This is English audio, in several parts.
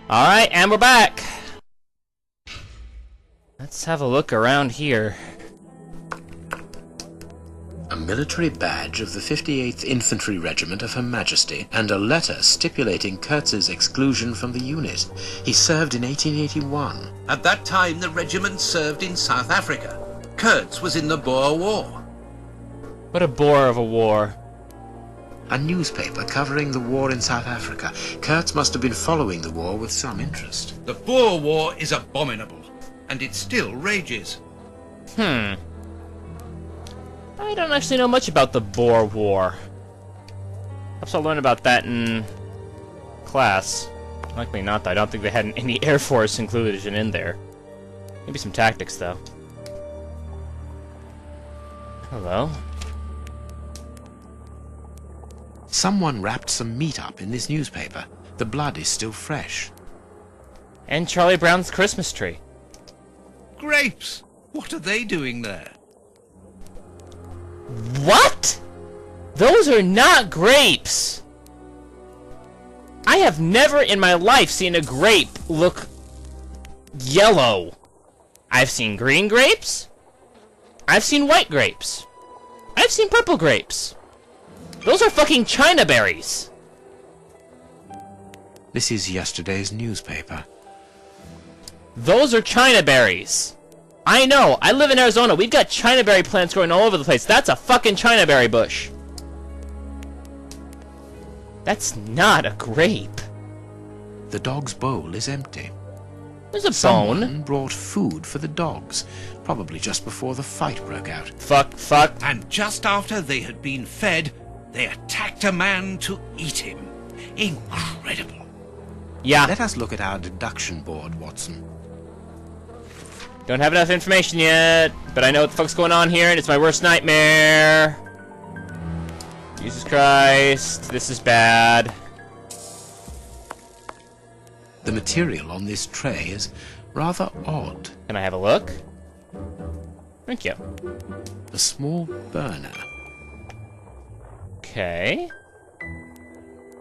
Alright, and we're back! Let's have a look around here. A military badge of the 58th Infantry Regiment of Her Majesty, and a letter stipulating Kurtz's exclusion from the unit. He served in 1881. At that time, the regiment served in South Africa. Kurtz was in the Boer War. What a bore of a war. A newspaper covering the war in South Africa. Kurtz must have been following the war with some interest. The Boer War is abominable, and it still rages. I don't actually know much about the Boer War. Perhaps I'll learn about that in class. Likely not, though. I don't think they had any Air Force inclusion in there. Maybe some tactics, though. Hello. Someone wrapped some meat up in this newspaper. The blood is still fresh. And Charlie Brown's Christmas tree. Grapes! What are they doing there? What? Those are not grapes! I have never in my life seen a grape look yellow. I've seen green grapes. I've seen white grapes. I've seen purple grapes. Those are fucking China berries. This is yesterday's newspaper. Those are China berries. I know. I live in Arizona. We've got China berry plants growing all over the place. That's a fucking China berry bush. That's not a grape. The dog's bowl is empty. There's a Someone bone. brought food for the dogs, probably just before the fight broke out. Fuck. And just after they had been fed, they attacked a man to eat him. Incredible. Yeah. Let us look at our deduction board, Watson. Don't have enough information yet, but I know what the fuck's going on here, and it's my worst nightmare. Jesus Christ, this is bad. The material on this tray is rather odd. Can I have a look? Thank you. A small burner. Okay.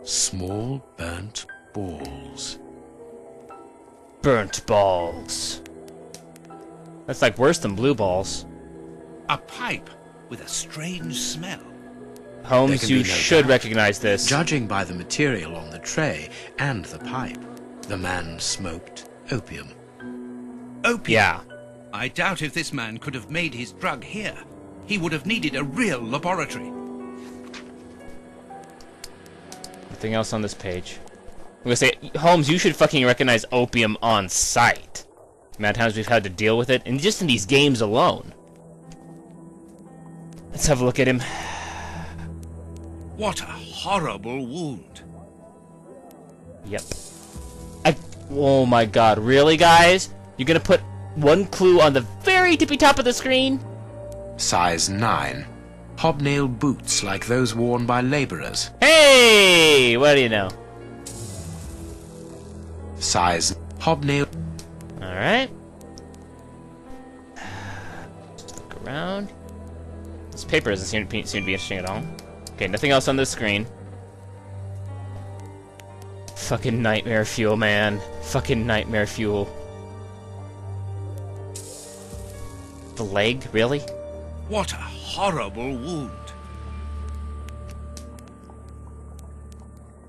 Small burnt balls. Burnt balls. That's like worse than blue balls. A pipe with a strange smell. Holmes, you no should doubt. recognize this. Judging by the material on the tray and the pipe, the man smoked opium. Opium? Yeah. I doubt if this man could have made his drug here. He would have needed a real laboratory. Nothing else on this page. I'm gonna say, Holmes, you should fucking recognize opium on sight. The amount of times we've had to deal with it, and just in these games alone. Let's have a look at him. What a horrible wound. Yep. Oh my god, really, guys? You're gonna put one clue on the very tippy top of the screen? Size 9. Hobnail boots like those worn by laborers. Hey! What do you know? Size hobnail. Alright. Just look around. This paper doesn't seem to be interesting at all. Okay, nothing else on this screen. Fucking nightmare fuel, man. Fucking nightmare fuel. The leg? Really? What a horrible wound.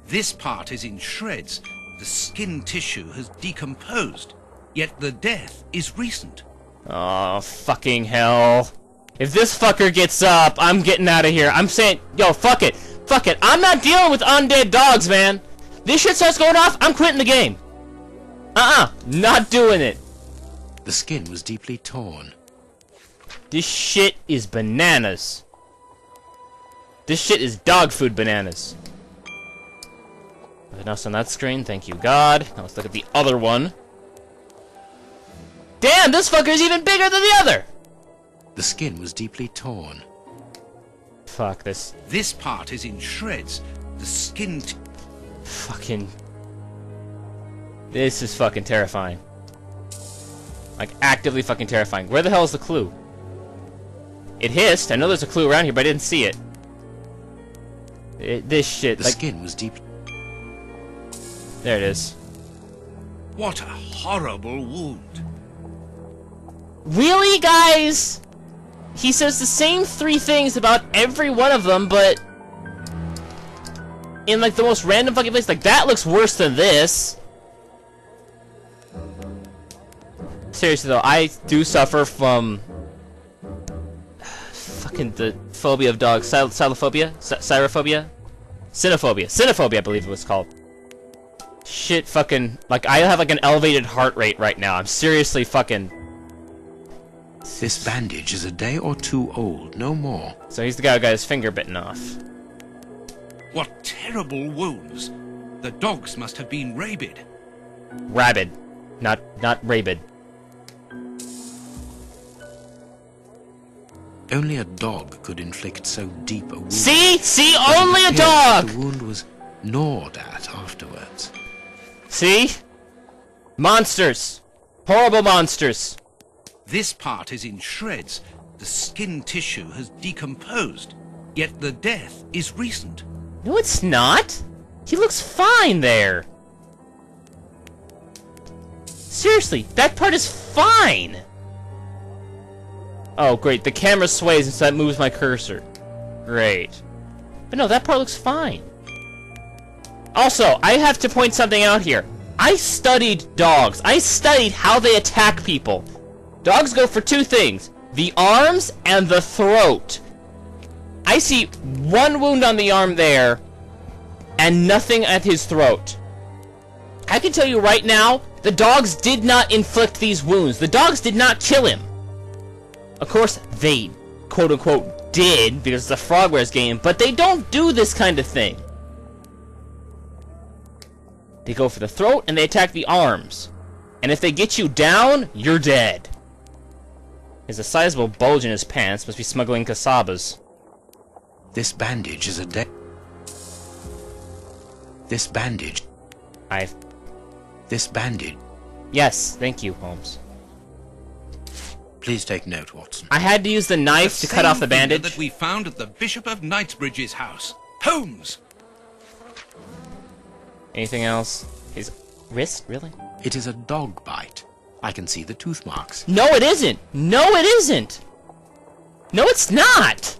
This part is in shreds. The skin tissue has decomposed, yet the death is recent. Oh, fucking hell. If this fucker gets up, I'm getting out of here. I'm saying, yo, fuck it. Fuck it. I'm not dealing with undead dogs, man. This shit starts going off, I'm quitting the game. Not doing it. The skin was deeply torn. This shit is bananas. This shit is dog food bananas. Nothing else on that screen, thank you God. Now let's look at the other one. Damn, this fucker is even bigger than the other! The skin was deeply torn. Fuck this. This part is in shreds. The skin... Fucking... This is fucking terrifying. Like, actively fucking terrifying. Where the hell is the clue? It hissed. I know there's a clue around here, but I didn't see it. This shit, The like... skin was deep. There it is. What a horrible wound. Really, guys? He says the same 3 things about every one of them, but in like the most random fucking place. Like, that looks worse than this. Seriously though, I do suffer from fucking the phobia of dogs. Cynophobia? Cynophobia, I believe it was called. Shit, fucking, like, I have like an elevated heart rate right now. I'm seriously fucking... This bandage is a day or 2 old, no more. So he's the guy who got his finger bitten off. What terrible wounds. The dogs must have been rabid. Rabid. Not rabid. Only a dog could inflict so deep a wound. See? See? But Only it a appears dog! that the wound was gnawed at afterwards. See? Monsters. Horrible monsters. This part is in shreds. The skin tissue has decomposed, yet the death is recent. No, it's not. He looks fine there. Seriously, that part is fine. Oh, great. The camera sways and so that moves my cursor. Great. But no, that part looks fine. Also, I have to point something out here. I studied dogs. I studied how they attack people. Dogs go for 2 things. The arms and the throat. I see 1 wound on the arm there, and nothing at his throat. I can tell you right now, the dogs did not inflict these wounds. The dogs did not kill him. Of course, they, quote-unquote, did, because it's a Frogwares game, but they don't do this kind of thing. They go for the throat, and they attack the arms. And if they get you down, you're dead. There's a sizable bulge in his pants, must be smuggling casabas. This bandage is a day. This bandage. This bandage. Yes, thank you, Holmes. Please take note, Watson. I had to use the knife to cut off the bandage. That we found at the Bishop of Knightsbridge's house. Holmes! Anything else? His wrist? Really? It is a dog bite. I can see the tooth marks. No, it isn't! No, it isn't! No, it's not!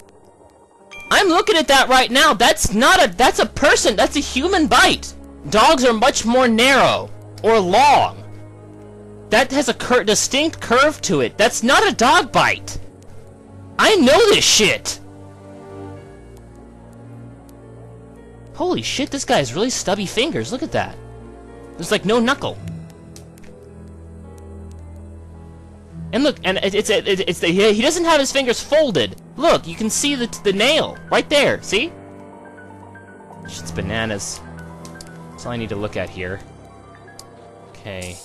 I'm looking at that right now. That's a person. That's a human bite. Dogs are much more narrow. Or long. That has a distinct curve to it. That's not a dog bite. I know this shit. Holy shit, this guy has really stubby fingers. Look at that. There's like no knuckle. And look, and he doesn't have his fingers folded. Look, you can see the nail right there. See? Shit's bananas. That's all I need to look at here. Okay.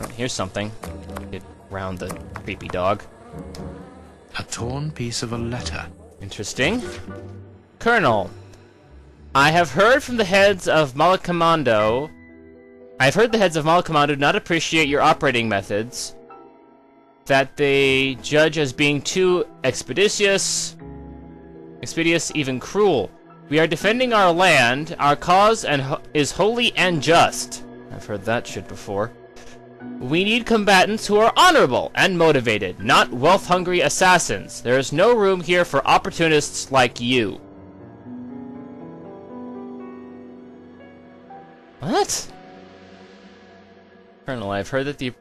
Oh, here's something. Get around the creepy dog. A torn piece of a letter. Interesting. Colonel, I have heard from the heads of Malacommando. I have heard the heads of Malacommando do not appreciate your operating methods. That they judge as being too expeditious, even cruel. We are defending our land. Our cause is holy and just. I've heard that shit before. We need combatants who are honorable and motivated, not wealth-hungry assassins. There is no room here for opportunists like you. What? Colonel, I've heard that the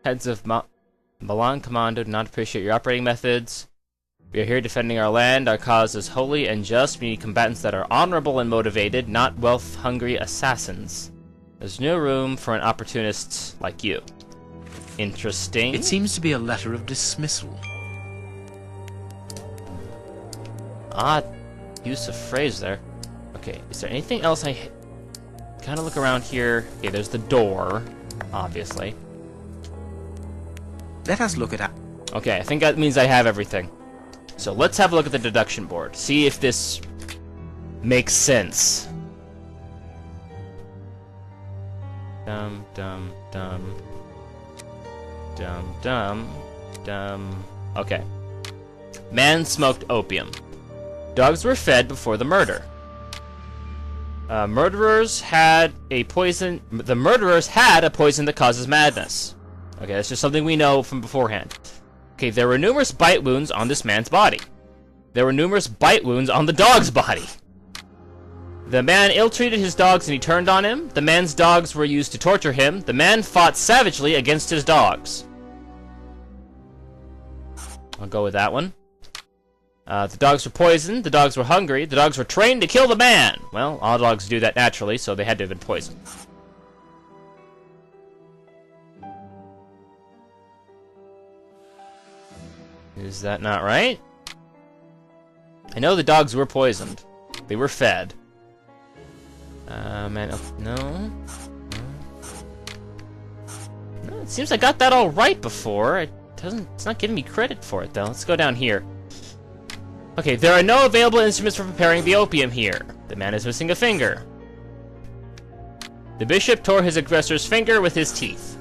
heads of Milan Commando do not appreciate your operating methods. We are here defending our land. Our cause is holy and just. We need combatants that are honorable and motivated, not wealth-hungry assassins. There's no room for an opportunist like you. Interesting. It seems to be a letter of dismissal. Odd use of phrase there. Okay, is there anything else I... Kind of look around here. Okay, there's the door, obviously. Let us look at... Okay, I think that means I have everything. So let's have a look at the deduction board. See if this makes sense. Dum dum dum. Dum dum dum. Okay. Man smoked opium. Dogs were fed before the murder. Murderers had a poison. The murderers had a poison that causes madness. Okay, that's just something we know from beforehand. Okay, there were numerous bite wounds on this man's body. There were numerous bite wounds on the dog's body. The man ill-treated his dogs and he turned on him. The man's dogs were used to torture him. The man fought savagely against his dogs. I'll go with that one. The dogs were poisoned. The dogs were hungry. The dogs were trained to kill the man. Well, all dogs do that naturally, so they had to have been poisoned. Is that not right? I know the dogs were poisoned. They were fed. Man, no. No, it seems I got that all right before. It's not giving me credit for it, though. Let's go down here. Okay, there are no available instruments for preparing the opium here. The man is missing a finger. The bishop tore his aggressor's finger with his teeth.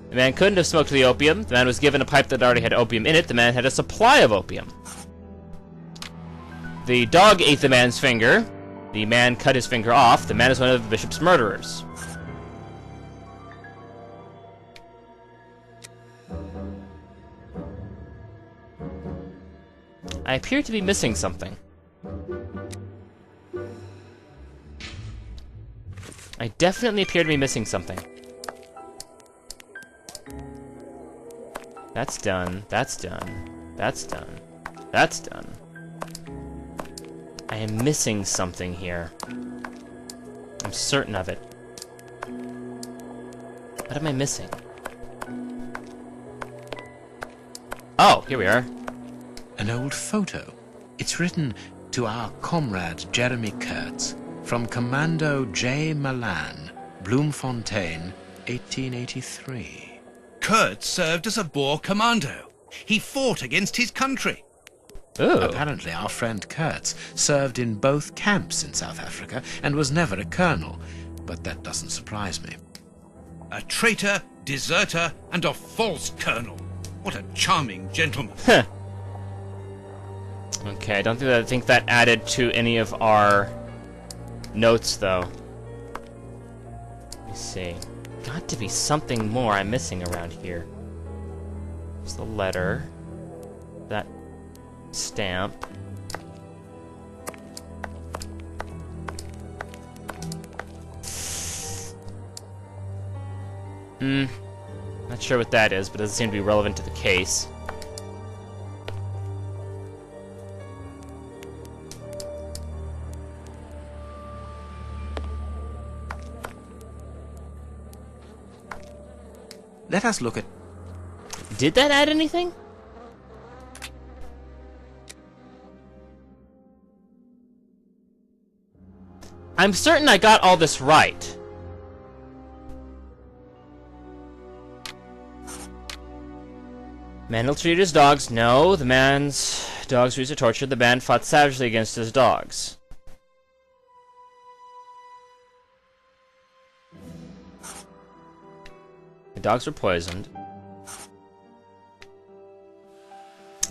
The man couldn't have smoked the opium. The man was given a pipe that already had opium in it. The man had a supply of opium. The dog ate the man's finger. The man cut his finger off. The man is one of the bishop's murderers. I appear to be missing something. I definitely appear to be missing something. That's done. That's done. That's done. That's done. I am missing something here. I'm certain of it. What am I missing? Oh, here we are. An old photo. It's written to our comrade Jeremy Kurtz from Commando J. Malan, Bloemfontein, 1883. Kurtz served as a Boer commando. He fought against his country. Ooh. Apparently our friend Kurtz served in both camps in South Africa and was never a colonel, but that doesn't surprise me. A traitor, deserter, and a false colonel. What a charming gentleman. Huh. Okay, I don't think that added to any of our notes, though. Let me see. Got to be something more I'm missing around here. There's the letter. That stamp. Not sure what that is, but it doesn't seem to be relevant to the case. Let us look at... Did that add anything? I'm certain I got all this right. Man ill-treated his dogs. No, the man's dogs were used to torture. The man fought savagely against his dogs. The dogs were poisoned.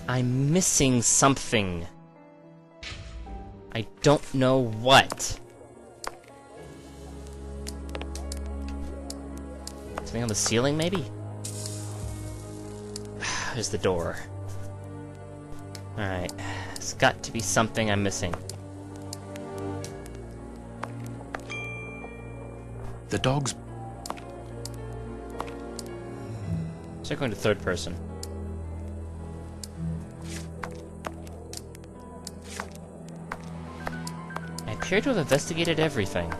I'm missing something. I don't know what. Something on the ceiling, maybe? There's the door. Alright. There's got to be something I'm missing. The dogs... Start going to third person. I appear to have investigated everything.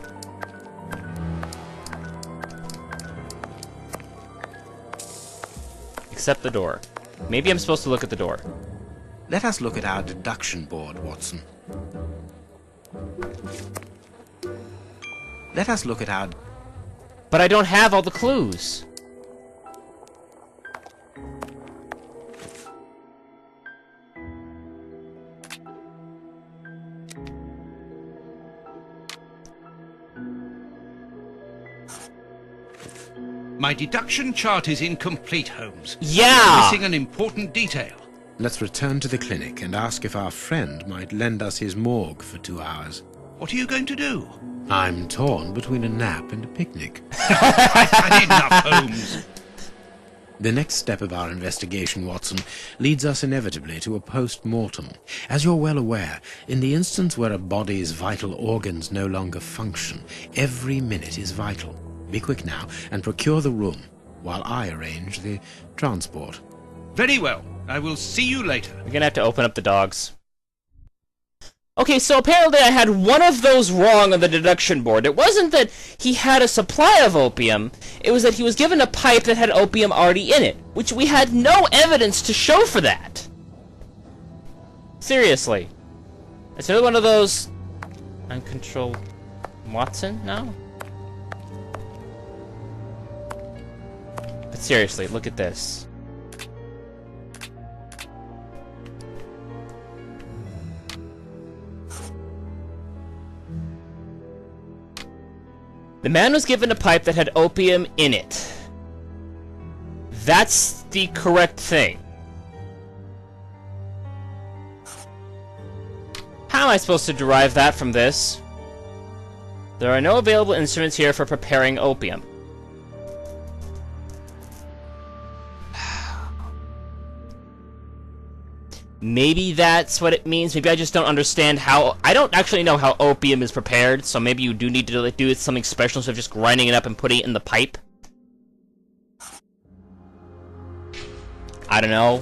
Except the door. Maybe I'm supposed to look at the door. Let us look at our deduction board, Watson. Let us look at our... But I don't have all the clues. My deduction chart is incomplete, Holmes. Yeah! Missing an important detail. Let's return to the clinic and ask if our friend might lend us his morgue for 2 hours. What are you going to do? I'm torn between a nap and a picnic. I've had enough, Holmes. The next step of our investigation, Watson, leads us inevitably to a post-mortem. As you're well aware, in the instance where a body's vital organs no longer function, every minute is vital. Be quick now and procure the room, while I arrange the transport. Very well. I will see you later. We're gonna have to open up the dogs. Okay, so apparently I had one of those wrong on the deduction board. It wasn't that he had a supply of opium, it was that he was given a pipe that had opium already in it, which we had no evidence to show for that. Seriously. It's another one of those... uncontrolled... Watson? No? But seriously, look at this. The man was given a pipe that had opium in it. That's the correct thing. How am I supposed to derive that from this? There are no available instruments here for preparing opium. Maybe that's what it means. Maybe I just don't understand how... I don't actually know how opium is prepared, so maybe you do need to do something special instead of just grinding it up and putting it in the pipe. I don't know.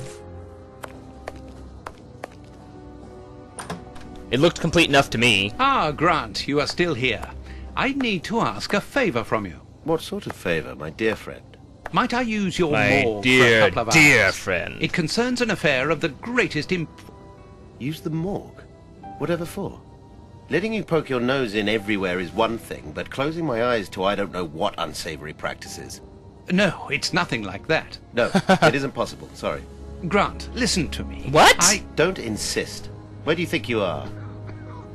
It looked complete enough to me. Ah, Grant, you are still here. I need to ask a favor from you. What sort of favor, my dear friend? Might I use your My morgue for dear, a couple of dear hours? friend. It concerns an affair of the greatest Use the morgue? Whatever for? Letting you poke your nose in everywhere is one thing, but closing my eyes to I don't know what unsavory practices. No, it's nothing like that. No, it isn't possible, sorry. Grant, listen to me. What? Don't insist. Where do you think you are?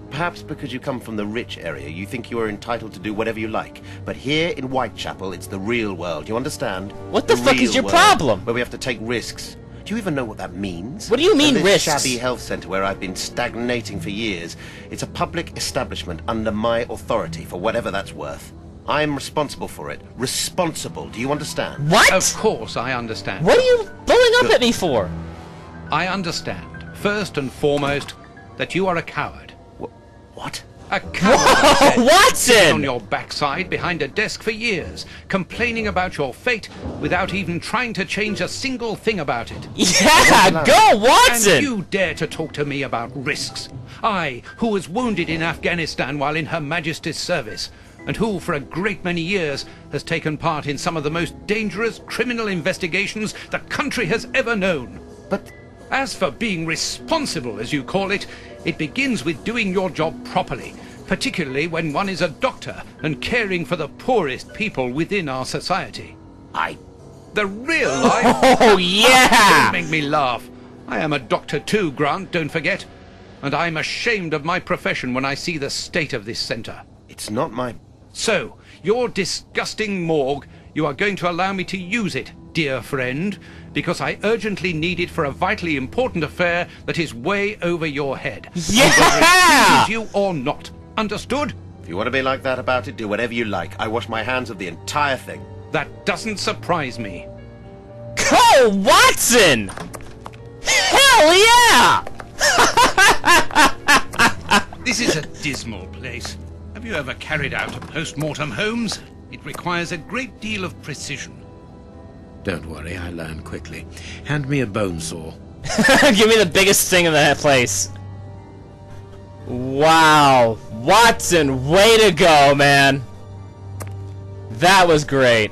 Perhaps because you come from the rich area, you think you are entitled to do whatever you like. But here in Whitechapel, it's the real world, you understand? What the fuck is real your world, problem? Where we have to take risks. Do you even know what that means? What do you mean, And this risks? shabby health centre where I've been stagnating for years, it's a public establishment under my authority, for whatever that's worth. I'm responsible for it. Responsible, do you understand? What? Of course I understand. What are you blowing up at me for? I understand, first and foremost, that you are a coward. What? A coward, I said. Sitting on Watson! your backside behind a desk for years, complaining about your fate without even trying to change a single thing about it. Yeah, go Watson! And you dare to talk to me about risks? I, who was wounded in Afghanistan while in Her Majesty's service, and who, for a great many years, has taken part in some of the most dangerous criminal investigations the country has ever known. But... As for being responsible, as you call it, it begins with doing your job properly, particularly when one is a doctor and caring for the poorest people within our society. The real life... Oh, yeah! Don't make me laugh. I am a doctor too, Grant, don't forget. And I'm ashamed of my profession when I see the state of this centre. It's not my... So, your disgusting morgue, you are going to allow me to use it, dear friend, because I urgently need it for a vitally important affair that is way over your head. Yeah! Whether it pleases you or not. Understood? If you want to be like that about it, do whatever you like. I wash my hands of the entire thing. That doesn't surprise me. Go Watson! Hell yeah! This is a dismal place. Have you ever carried out a post-mortem, Holmes? It requires a great deal of precision. Don't worry, I learn quickly. Hand me a bone saw. Give me the biggest thing in that place. Wow. Watson, way to go, man. That was great.